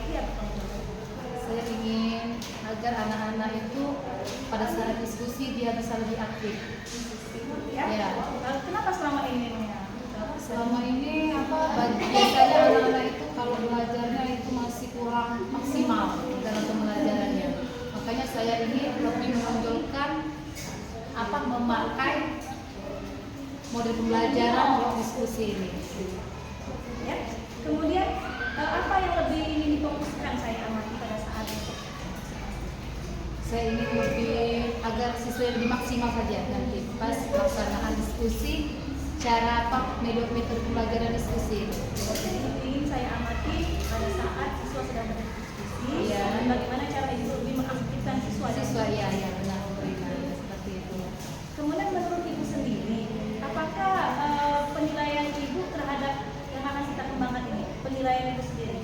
ini apa? Saya ingin agar anak-anak itu pada saat diskusi dia bisa lebih aktif. Ya. Kenapa selama ini? Selama ini biasanya anak-anak itu kalau belajarnya itu masih kurang maksimal dalam pembelajarannya. Makanya saya ingin lebih menonjolkan memakai model pembelajaran untuk diskusi ini. Ya. Kemudian apa yang lebih ingin difokuskan saya amati pada saat itu? Saya ingin lebih agar siswa lebih maksimal saja nanti pas pelaksanaan diskusi, cara metode pembelajaran diskusi. Jadi ingin saya amati pada saat siswa sedang berdiskusi, ya. Bagaimana cara ibu lebih mengaktifkan siswa. Ya benar, seperti itu. Kemudian menurut ibu sendiri, apakah penilaian ibu terhadap yang akan kita kembangkan ini, penilaian ibu sendiri?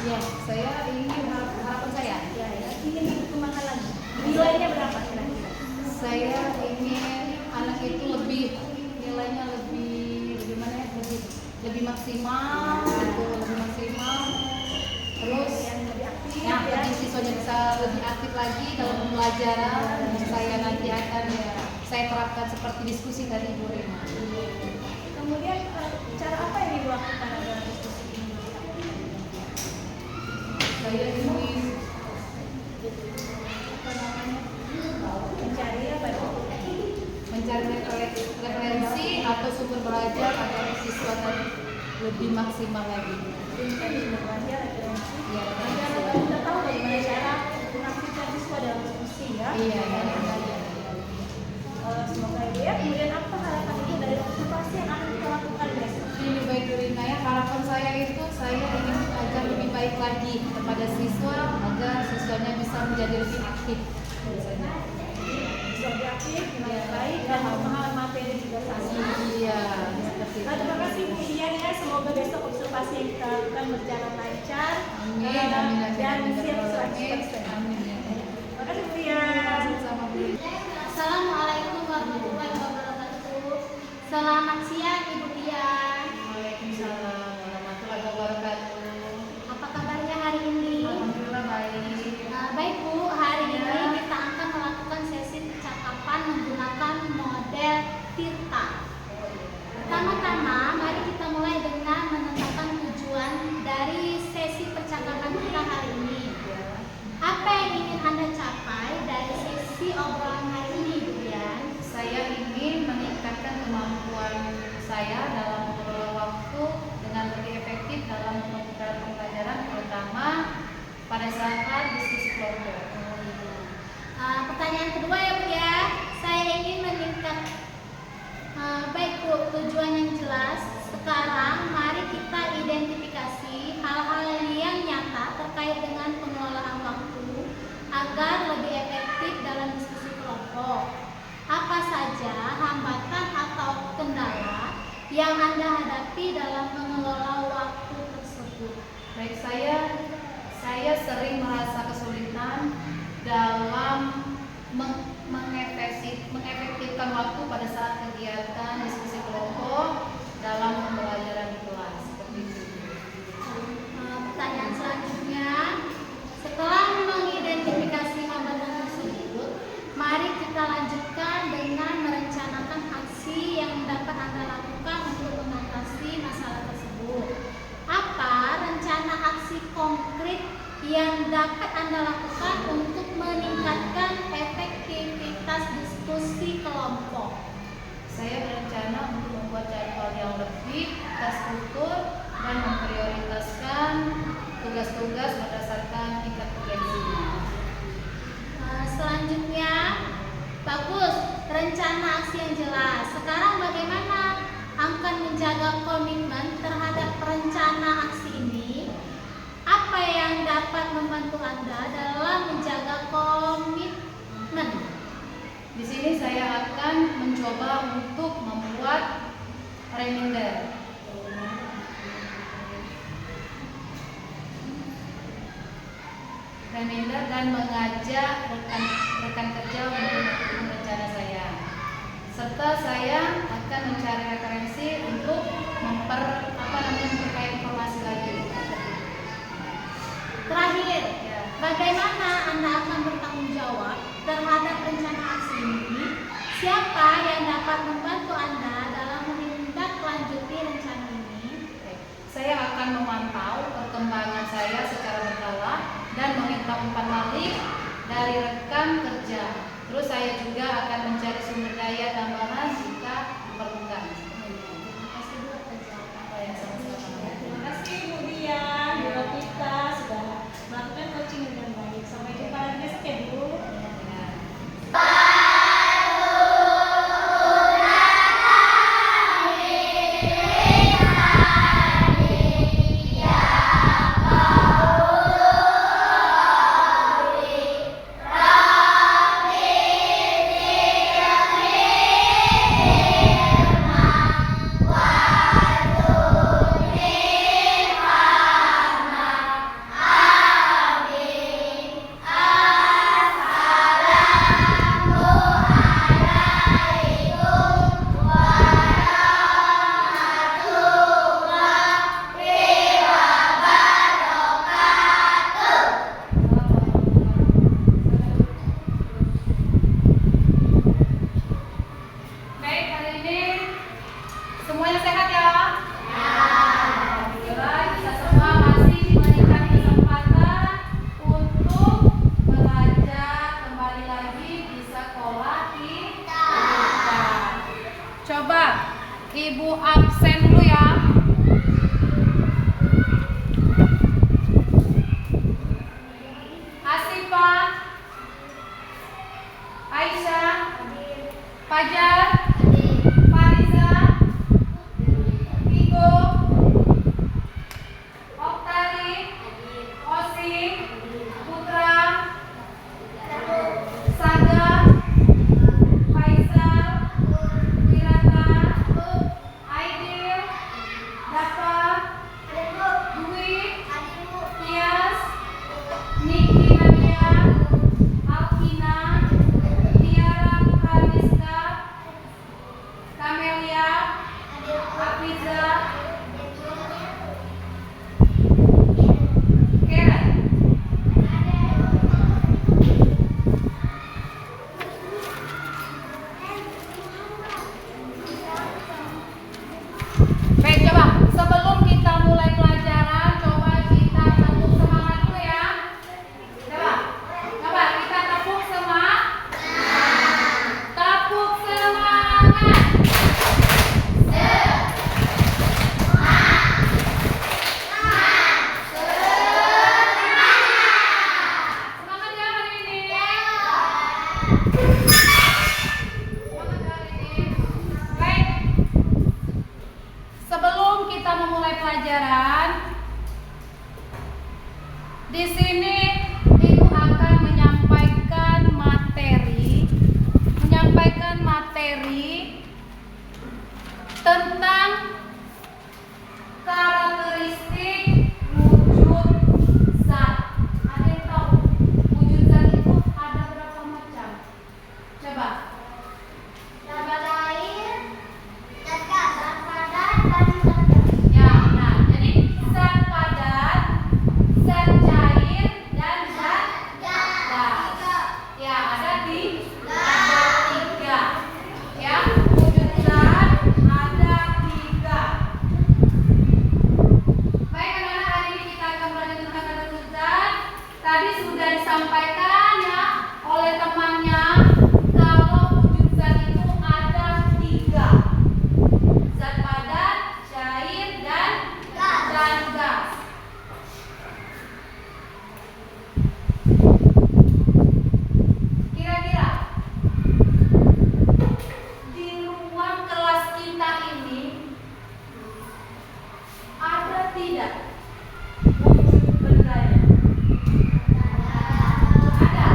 Ya, saya ingin harapan saya. Ya, ingin ibu kembangkan lagi. Nilainya berapa kira-kira? Saya ingin anak itu nilainya lebih maksimal, terus lebih aktif, ya. Siswanya bisa lebih aktif lagi dalam pembelajaran. Saya nanti akan saya terapkan seperti diskusi tadi Bu Rina. Kemudian cara apa yang ibu lakukan dalam diskusi ini? Saya ingin mencari referensi atau sumber belajar agar siswa tadi lebih maksimal lagi. Sumber belajar, referensi. Ya, agar kita tahu bagaimana cara mengaktifkan siswa dalam diskusi ya. Iya. Semoga ibu ya. Kemudian apa harapan ibu dari observasi yang akan kita lakukan besok? Ini baik Rina ya, harapan saya itu saya ingin agar lebih baik lagi kepada siswa agar siswanya bisa menjadi lebih aktif. Bisa lebih aktif, lebih baik dan memahami materi juga sama. Iya, seperti itu. Terima kasih Bu Dian ya. Semoga besok observasi yang kita lakukan berjalan lancar. Amin. Dan siap selanjutnya. Amin. Terima kasih Bu Dian. Sama Bu. Assalamualaikum warahmatullahi wabarakatuh. Selamat siang Ibu Dian. Waalaikumsalam warahmatullahi wabarakatuh. Apa kabarnya hari ini? Alhamdulillah baik. Baik Bu, hari ini kita akan melakukan sesi percakapan menggunakan model Tirta. Pertama-tama, mari kita mulai dengan menentukan tujuan dari sesi percakapan kita hari ini. Apa yang ingin Anda capai dari sesi obrolan hari ini, Bu Dian? Saya ingin meningkatkan kemampuan saya dalam mengelola waktu dengan lebih efektif dalam pembelajaran, terutama pada saat diskusi kelompok. Pertanyaan kedua ya Bu ya, saya ingin baik Bu, tujuan yang jelas. Sekarang mari kita identifikasi hal-hal yang nyata terkait dengan pengelolaan waktu agar lebih efektif dalam diskusi kelompok. Apa saja hambatan atau kendala yang Anda hadapi dalam mengelola waktu tersebut? Baik, saya sering merasa kesulitan dalam mengefektifkan waktu pada saat kegiatan diskusi kelompok dalam pembelajaran di kelas. Seperti itu. Pertanyaan selanjutnya, setelah mengidentifikasi hambatan tersebut, mari kita lanjutkan dengan merencanakan aksi yang dapat Anda lakukan untuk mengatasi masalah tersebut. Apa rencana aksi konkret yang dapat Anda lakukan untuk meningkatkan efektivitas diskusi kelompok? Saya berencana untuk membuat jadwal yang lebih terstruktur dan memprioritaskan tugas-tugas berdasarkan tingkat urgensinya. Selanjutnya, bagus, rencana aksi yang jelas. Sekarang bagaimana akan menjaga komitmen terhadap rencana aksi ini? Apa yang dapat membantu Anda dalam menjaga komitmen? Di sini saya akan mencoba untuk membuat reminder. Dan mengajak rekan kerja untuk mendukung rencana saya. Serta saya akan mencari referensi untuk memperkaya informasi lagi. bagaimana Anda akan bertanggung jawab terhadap rencana aksi ini? Siapa yang dapat membantu Anda dalam menindaklanjuti rencana ini? Saya akan memantau perkembangan saya secara berkala dan meminta umpan balik dari rekan kerja. Terus saya juga akan mencari sumber daya tambahan jika diperlukan. Terima kasih Bu atas jawabannya. Terima kasih Bu Dian, Bu Rokita sudah melakukan coaching dengan baik. Sampai jumpa lagi besok ya Bu. Baik, hari ini semuanya sehat ya? Alhamdulillah, kita semua masih diberikan kesempatan untuk belajar kembali lagi di sekolah kita. Coba Ibu absen dulu ya. Asifah, Aisyah, Fajar, Fariza, Vigo, Oktari, Osi, Putra, Saga, Faisal, Wirata, Aidil, Dafa, Dwi, Tias, Niki Nadia, Alkina, Tiara Hariska, Kamelia, Afiza, Karen. Baik, coba sebelum kita mulai pelajaran, coba kita tepuk semangat dulu ya. Coba kita tepuk semangat. Tepuk semangat. Semangat ya hari ini. Semangat ya hari ini. Baik. Sebelum kita memulai pelajaran, di sini Ibu akan menyampaikan materi tentang karakteristik wujud zat. Ada yang tahu wujud zat itu ada berapa macam? Coba. Ya, nah, jadi zat padat, zat cair, dan zat gas. Ya, ada tiga. Ya, wujud zat ada tiga. Baik, anak-anak, hari ini kita akan belajar tentang kata wujud zat. Tadi sudah disampaikan ya oleh temannya kalau wujud zat itu ada tiga. Zat padat, cair, dan gas. Kira-kira di ruang kelas kita ini ada tidak wujud bendanya? Ada.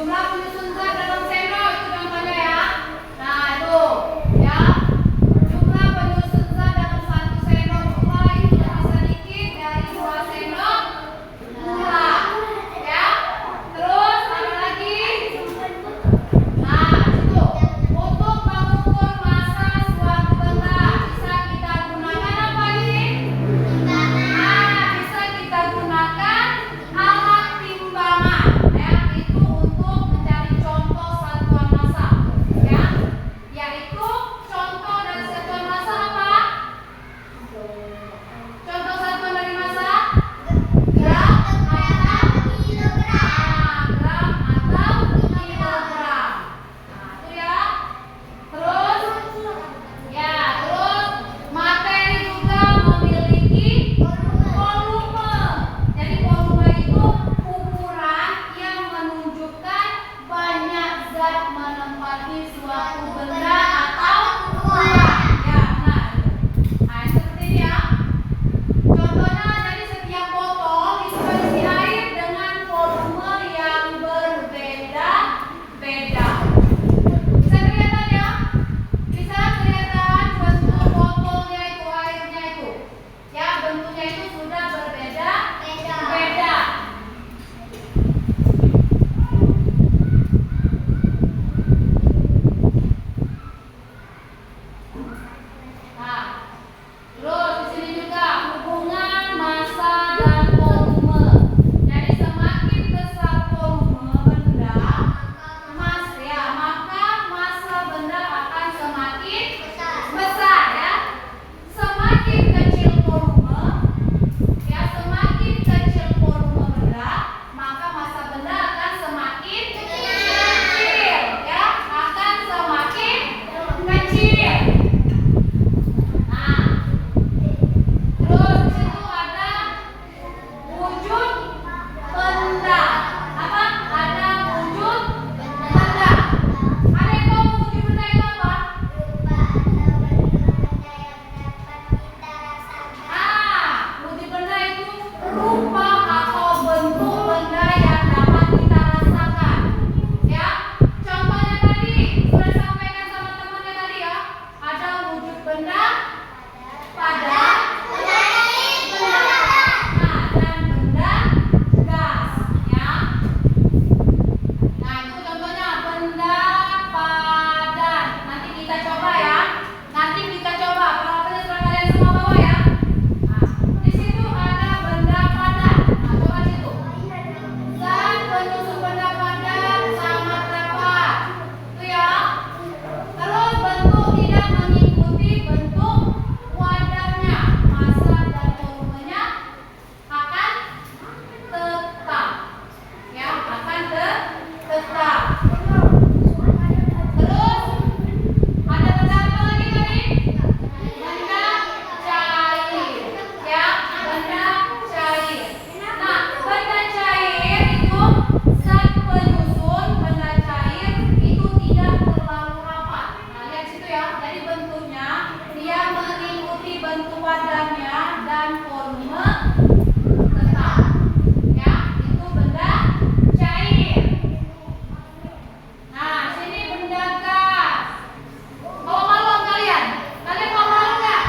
Jumlah penyusun zat dalam sendok itu contohnya ya. Nah itu ya. Jumlah penyusun zat dalam 1 sendok gula itu lebih sedikit dari 2 sendok gula. Ya. Terus ada lagi. Nah itu untuk mengukur massa suatu benda bisa kita gunakan apa ini? Nah bisa kita gunakan alat timbangan. Ya itu untuk mencari contoh satuan massa. Ya yaitu contoh dari satuan massa apa? Contoh satuan dari massa gram atau kilogram. Gram atau kilogram. Nah, itu ya. Terus materi juga memiliki volume. Jadi volume itu ukuran yang menunjukkan banyak zat menempati suatu benda atau ruang. Ya, nah. Nah, seperti ini ya. Contohnya jadi setiap botol itu berisi air dengan volume yang berbeda-beda. Bisa kelihatan ya? Bisa kelihatan bentuk botolnya itu, airnya itu. Ya, bentuknya itu sudah berbeda-beda. Nah, terus di sini juga hubungan massa dan volume. Jadi semakin besar volume benda, maka massa benda akan semakin besar ya. Semakin kecil volume, benda, maka massa benda akan semakin kecil ya, akan semakin kecil. Nah, terus di situ ada wujud benda. Apa? Ada wujud benda. Ada yang tahu wujud benda itu apa? Wujud benda itu rupa atau bentuk benda yang dapat kita rasakan. Ya, contohnya tadi sudah disampaikan sama temannya tadi ya. Ada wujud benda padat, benda dan benda gas. Ya. Nah itu contohnya benda padat. Nanti kita coba ya. Perhatikan sudah kalian semua bawa ya. Nah, di situ ada benda padat. Nah, coba di situ. Zat penyusun benda padat sangat rapat. Itu ya. Terus bentuk tidak mengikuti bentuk wadahnya. Massa dan volumenya akan tetap. Ya, akan tetap. Terus ada benda apa lagi tadi? Benda cair. Ya, benda cair. Nah, benda cair itu zat penyusun benda cair itu tidak terlalu rapat. Nah, lihat situ ya. Jadi bentuknya dia mengikuti bentuk wadahnya dan volume tetap. Ya, itu benda cair. Nah, sini benda gas. Mau malu kalian? Kalian mau malu nggak?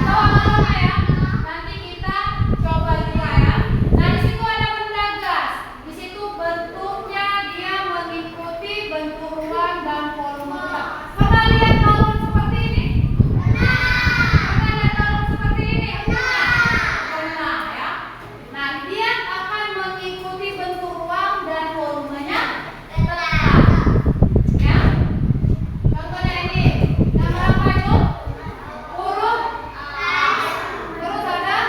Tahu malu nggak ya? Nanti kita coba juga ya. Nah, di situ ada benda gas. Di situ bentuknya dia mengikuti bentuk ruang dan volume tetap. Pernah lihat balon seperti ini? Pernah lihat balon seperti ini? Pernah ya. Nah, dia akan mengikuti bentuk ruang dan volumenya tetap. Ya. Contohnya ini. Gambar apa itu? Huruf terus ada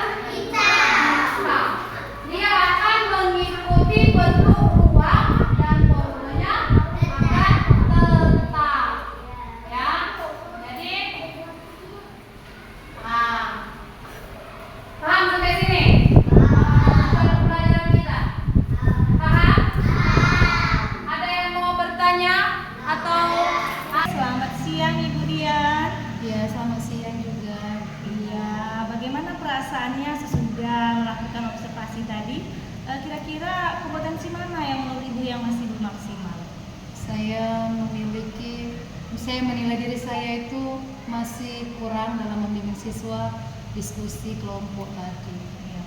nah, dia akan mengikuti bentuk ruang dan volumenya akan tetap. Ya. Jadi paham sampai sini? Tujuan pelajaran kita. Paham? Ada yang mau bertanya atau Selamat siang Ibu Dian. ya selamat siang juga. Iya, bagaimana perasaannya sesudah melakukan observasi tadi? Kira-kira kompetensi mana yang menurut Ibu yang masih belum maksimal? saya menilai diri saya itu masih kurang dalam membimbing siswa diskusi kelompok tadi. Ya.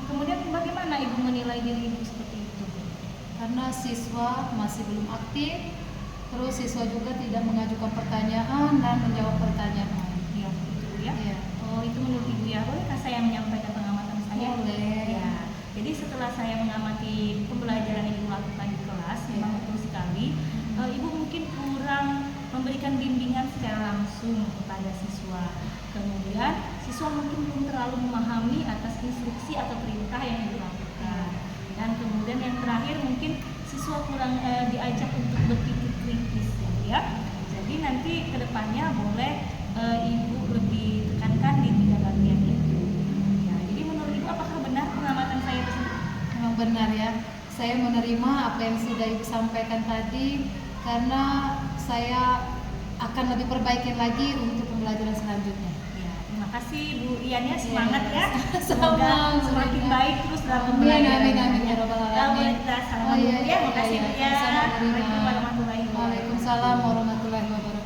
Kemudian bagaimana Ibu menilai diri Ibu seperti itu? Karena siswa masih belum aktif, terus siswa juga tidak mengajukan pertanyaan dan menjawab pertanyaan. Ya, begitu ya. Ya. Oh, itu menurut Ibu ya. Bolehkah saya menyampaikan pengamatan saya? Boleh. Ya. Jadi setelah saya mengamati pembelajaran yang Ibu lakukan di kelas, memang betul sekali. Ibu mungkin kurang memberikan bimbingan secara langsung kepada siswa. Kemudian siswa mungkin belum terlalu memahami atas instruksi atau perintah yang Ibu lakukan. Dan kemudian yang terakhir mungkin siswa kurang diajak untuk berpikir kritis ya. Jadi nanti kedepannya boleh Ibu lebih tekankan di 3 bagian itu. Ya, jadi menurut Ibu apakah benar pengamatan saya tersebut? Memang benar ya. Saya menerima apa yang sudah Ibu sampaikan tadi karena saya akan lebih perbaikin lagi untuk pembelajaran selanjutnya. Ya, terima kasih Bu Ian ya, semangat ya. Semoga semakin baik terus dalam Amin, pembelajaran. amin, amin, ya Rabbal Alamin. Boleh kita salaman Oh, iya, dulu ya. Makasih iya, Bu ya. sama-sama, Bu Rima. Assalamualaikum warahmatullahi wabarakatuh. Waalaikumsalam warahmatullahi wabarakatuh.